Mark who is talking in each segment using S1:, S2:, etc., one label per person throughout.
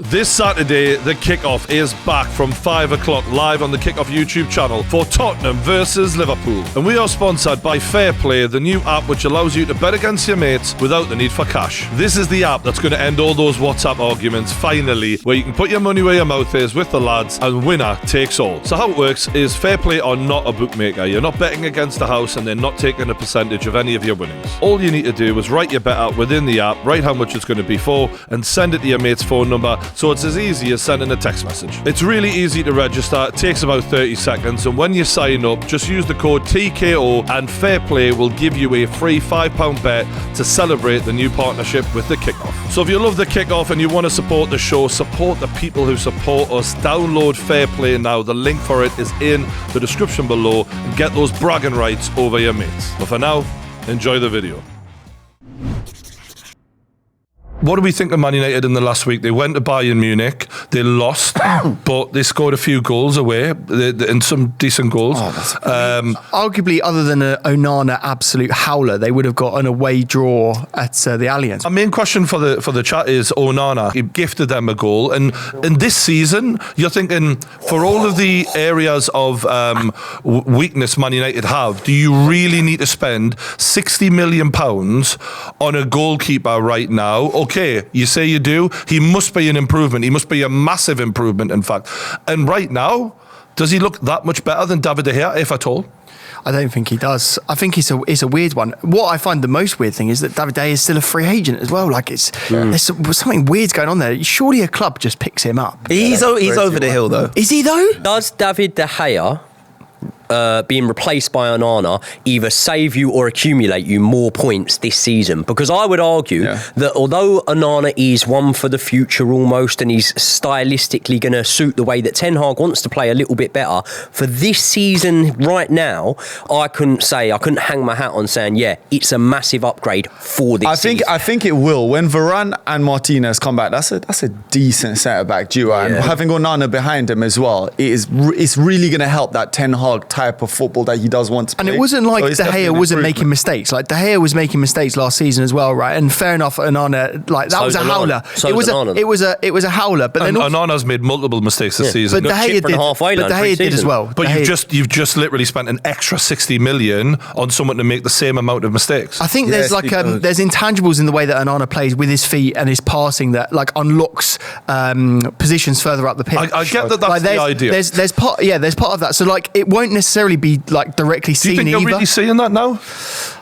S1: This Saturday, the kickoff is back from 5 o'clock live on the Kickoff YouTube channel for Tottenham versus Liverpool. And we are sponsored by Fair Play, the new app which allows you to bet against your mates without the need for cash. This is the app that's going to end all those WhatsApp arguments, finally, where you can put your money where your mouth is with the lads and winner takes all. So how it works is Fair Play are not a bookmaker. You're not betting against the house and they're not taking a percentage of any of your winnings. All you need to do is write your bet out within the app, write how much it's going to be for, and send it to your mate's phone number, so it's as easy as sending a text message. It's really easy to register, it takes about 30 seconds, and when you sign up, just use the code TKO and Fair Play will give you a free £5 bet to celebrate the new partnership with the Kickoff. So if you love the Kickoff and you want to support the show, support the people who support us, download Fair Play now. The link for it is in the description below, and get those bragging rights over your mates. But for now, enjoy the video. What do we think of Man United in the last week? They went to Bayern Munich, they lost, but they scored a few goals away, and some decent goals.
S2: Arguably, other than an Onana absolute howler, they would have got an away draw at the Allianz.
S1: Our main question for the chat is Onana. He gifted them a goal, and in this season, you're thinking, for all of the areas of weakness Man United have, do you really need to spend £60 million on a goalkeeper right now? Okay, you say you do. He must be an improvement. He must be a massive improvement, in fact. And right now, does he look that much better than David De Gea, if at all?
S2: I don't think he does. I think it's a weird one. What I find the most weird thing is that David De Gea is still a free agent as well. Like there's something weird going on there. Surely a club just picks him up.
S3: He's over the hill though.
S2: Is he though?
S4: Does David De Gea being replaced by Onana either save you or accumulate you more points this season? Because I would argue that although Onana is one for the future almost, and he's stylistically going to suit the way that Ten Hag wants to play a little bit better, for this season right now, I couldn't hang my hat on saying, yeah, it's a massive upgrade for this season.
S3: I think it will. When Varane and Martinez come back, that's a decent centre-back duo. And having Onana behind him as well, it's really going to help that Ten Hag type of football that he does want to play.
S2: And it wasn't like De Gea wasn't making mistakes. Like De Gea was making mistakes last season as well, right? And fair enough, Onana, like that was a howler. It was a howler. But then
S1: Onana's made multiple mistakes this season.
S2: But De Gea did as well.
S1: But you've just literally spent an extra 60 million on someone to make the same amount of mistakes.
S2: I think there's there's intangibles in the way that Onana plays with his feet and his passing that like unlocks positions further up the pitch.
S1: I get that that's the idea.
S2: There's part of that. So like it won't necessarily be like directly seen either.
S1: Do you think you're really seeing that now?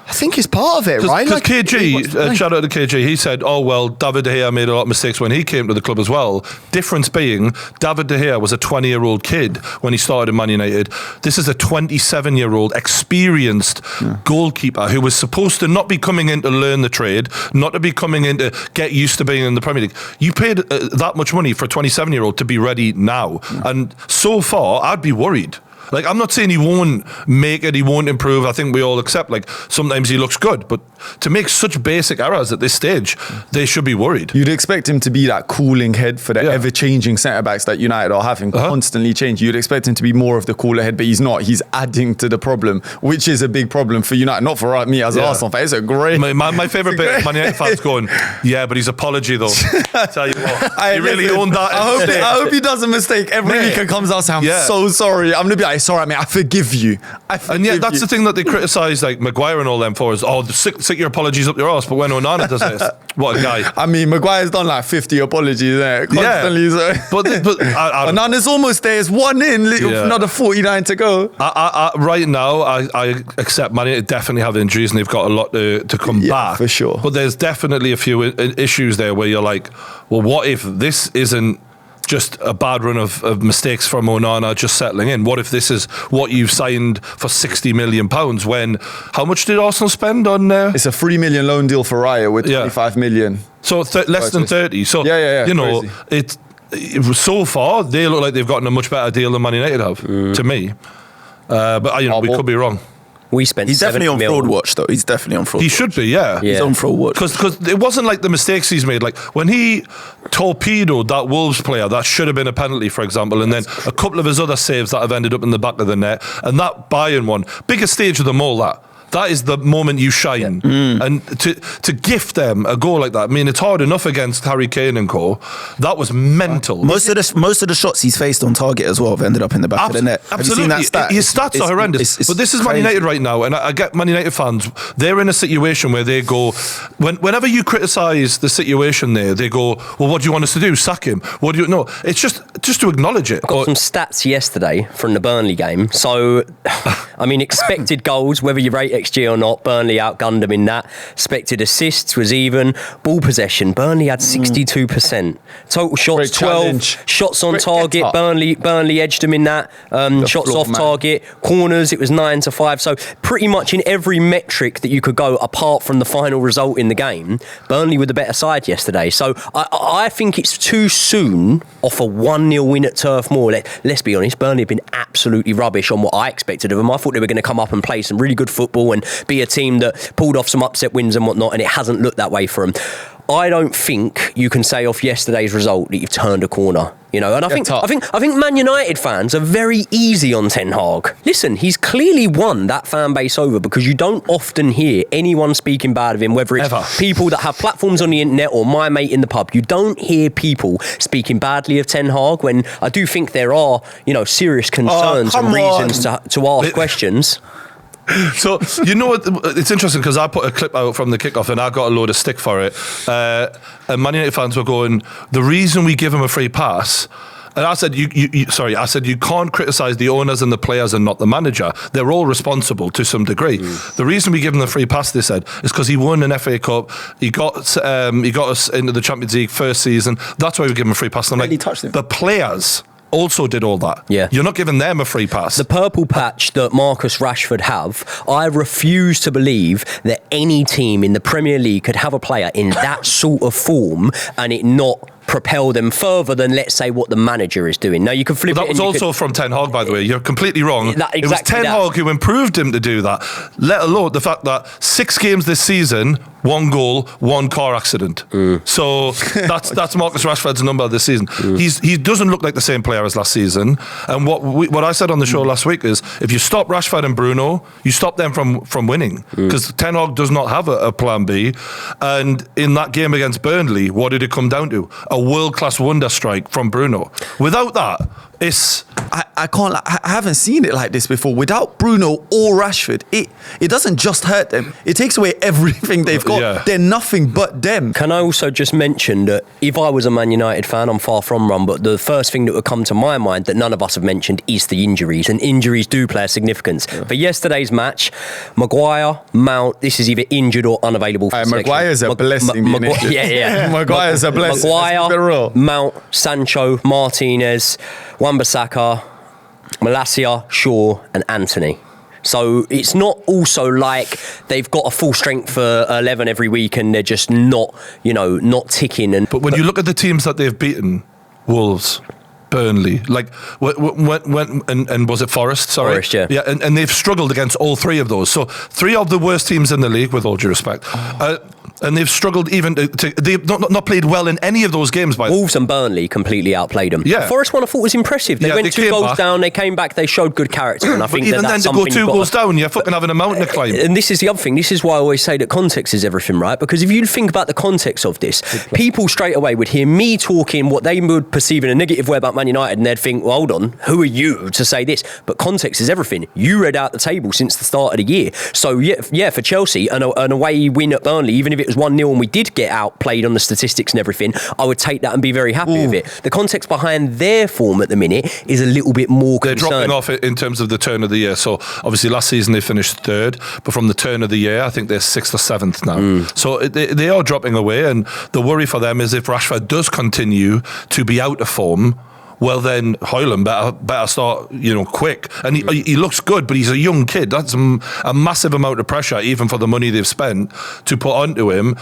S2: I think it's part of it, right?
S1: Because KG, shout out to KG, he said, oh, well, David De Gea made a lot of mistakes when he came to the club as well. Difference being, David De Gea was a 20-year-old kid when he started in Man United. This is a 27-year-old experienced goalkeeper who was supposed to not be coming in to learn the trade, not to be coming in to get used to being in the Premier League. You paid that much money for a 27-year-old to be ready now. And so far, I'd be worried. Like, I'm not saying he won't make it, he won't improve. I think we all accept, like, sometimes he looks good. But to make such basic errors at this stage, they should be worried.
S3: You'd expect him to be that cooling head for the ever-changing centre-backs that United are having, constantly change. You'd expect him to be more of the cooler head, but he's not. He's adding to the problem, which is a big problem for United. Not for me as an Arsenal fan. It's a great...
S1: My favourite bit of Man United fans going, yeah, but his apology, though. I tell you what, he really owned that.
S3: I hope he does a mistake every week and comes out saying, I'm so sorry. I'm going to be like, sorry, mate, I forgive you. That's
S1: the thing that they criticise, like Maguire and all them for, is, stick your apologies up your arse. But when Onana does it, what a guy.
S3: I mean, Maguire's done like 50 apologies there constantly.
S1: Yeah.
S3: So. But Onana's almost there. It's one in, another 49 to go.
S1: Right now, I accept Man United definitely have injuries and they've got a lot to come back.
S3: For sure.
S1: But there's definitely a few issues there where you're like, well, what if this isn't just a bad run of mistakes from Onana just settling in? What if this is what you've signed for £60 million when, how much did Arsenal spend on...
S3: It's a £3 million loan deal for Raya with 25 million.
S1: So less than 30. So, you know, so far, they look like they've gotten a much better deal than Man United have, to me. But, you know, we could be wrong.
S4: We spent.
S5: He's definitely on fraud watch, though. He's definitely on fraud.
S1: He should be, yeah.
S5: He's on fraud watch
S1: because it wasn't like the mistakes he's made. Like when he torpedoed that Wolves player, that should have been a penalty, for example, and then a couple of his other saves that have ended up in the back of the net, and that Bayern one, biggest stage of them all. That That is the moment you shine. And to gift them a goal like that, I mean, it's hard enough against Harry Kane and co. That was mental.
S5: Most of the shots he's faced on target as well have ended up in the back of the net. Have you seen that stat?
S1: His stats are horrendous. But this is Man United right now, and I get Man United fans, they're in a situation where they go, whenever you criticise the situation there, they go, well, what do you want us to do? Sack him? What do you... No, it's just to acknowledge it.
S4: I got some stats yesterday from the Burnley game. So, I mean, expected goals, whether you rate XG or not, Burnley outgunned them in that. Expected assists was even. Ball possession, Burnley had 62%. Total shots, 12. Shots on target, Burnley edged them in that. Shots off target. Corners, it was 9-5. So pretty much in every metric that you could go, apart from the final result in the game, Burnley were the better side yesterday. So I think it's too soon off a 1-0 win at Turf Moor. Let's be honest, Burnley have been absolutely rubbish on what I expected of them. I thought they were going to come up and play some really good football and be a team that pulled off some upset wins and whatnot, and it hasn't looked that way for them. I don't think you can say off yesterday's result that you've turned a corner, you know. And I think Man United fans are very easy on Ten Hag. Listen, he's clearly won that fan base over, because you don't often hear anyone speaking bad of him, whether it's people that have platforms on the internet or my mate in the pub. You don't hear people speaking badly of Ten Hag, when I do think there are, you know, serious concerns and reasons to ask questions.
S1: So, you know what, it's interesting because I put a clip out from the kickoff and I got a load of stick for it. And Man United fans were going, the reason we give him a free pass, and I said, you can't criticise the owners and the players and not the manager. They're all responsible to some degree. The reason we give him the free pass, they said, is because he won an FA Cup. He got us into the Champions League first season. That's why we give him a free pass. And I'm like, the players also did all that.
S4: Yeah.
S1: You're not giving them a free pass. The
S4: purple patch that Marcus Rashford have, I refuse to believe that any team in the Premier League could have a player in that sort of form and it not propel them further than, let's say, what the manager is doing. Now, you can flip it. That was
S1: also from Ten Hag, by the way. You're completely wrong. It was Ten Hag who improved him to do that, let alone the fact that 6 games this season, 1 goal, 1 car accident. So that's Marcus Rashford's number this season. He doesn't look like the same player as last season. And what I said on the show last week is, if you stop Rashford and Bruno, you stop them from winning, because Ten Hag does not have a plan B. And in that game against Burnley, what did it come down to? A world-class wonder strike from Bruno. Without that, it's...
S3: I haven't seen it like this before. Without Bruno or Rashford, it doesn't just hurt them. It takes away everything they've got. Yeah. They're nothing but them.
S4: Can I also just mention that if I was a Man United fan, I'm far from one, but the first thing that would come to my mind that none of us have mentioned is the injuries, and injuries do play a significance. Yeah. For yesterday's match, Maguire, Mount, this is either injured or unavailable for selection.
S3: Maguire's a blessing. Maguire's a blessing.
S4: Maguire, Mount, Sancho, Martinez, Wan-Bissaka, Malacia, Shaw and Anthony. So it's not also like they've got a full strength for 11 every week and they're just not ticking.
S1: But when you look at the teams that they've beaten, Wolves, Burnley, like when was it Forest? Sorry,
S4: Forest, yeah.
S1: And they've struggled against all 3 of those. So 3 of the worst teams in the league, with all due respect. And they've struggled even they've not played well in any of those games.
S4: Wolves and Burnley completely outplayed them.
S1: Yeah.
S4: Forest one I thought was impressive. They went 2 goals down, they came back, they showed good character. And I think
S1: even then to go 2 goals down, you're fucking having a mountain to climb.
S4: And this is the other thing. This is why I always say that context is everything, right? Because if you think about the context of this, people straight away would hear me talking what they would perceive in a negative way about Man United, and they'd think, well, hold on, who are you to say this? But context is everything. You read out the table since the start of the year. So yeah, for Chelsea, an away win at Burnley, even if it was 1-0 and we did get outplayed on the statistics and everything, I would take that and be very happy with it. The context behind their form at the minute is a little bit more concerned.
S1: They're dropping off in terms of the turn of the year. So obviously last season they finished 3rd, but from the turn of the year I think they're 6th or 7th now. So they are dropping away, and the worry for them is if Rashford does continue to be out of form, well then Højlund better start, quick. And he looks good, but he's a young kid. That's a massive amount of pressure, even for the money they've spent, to put onto him.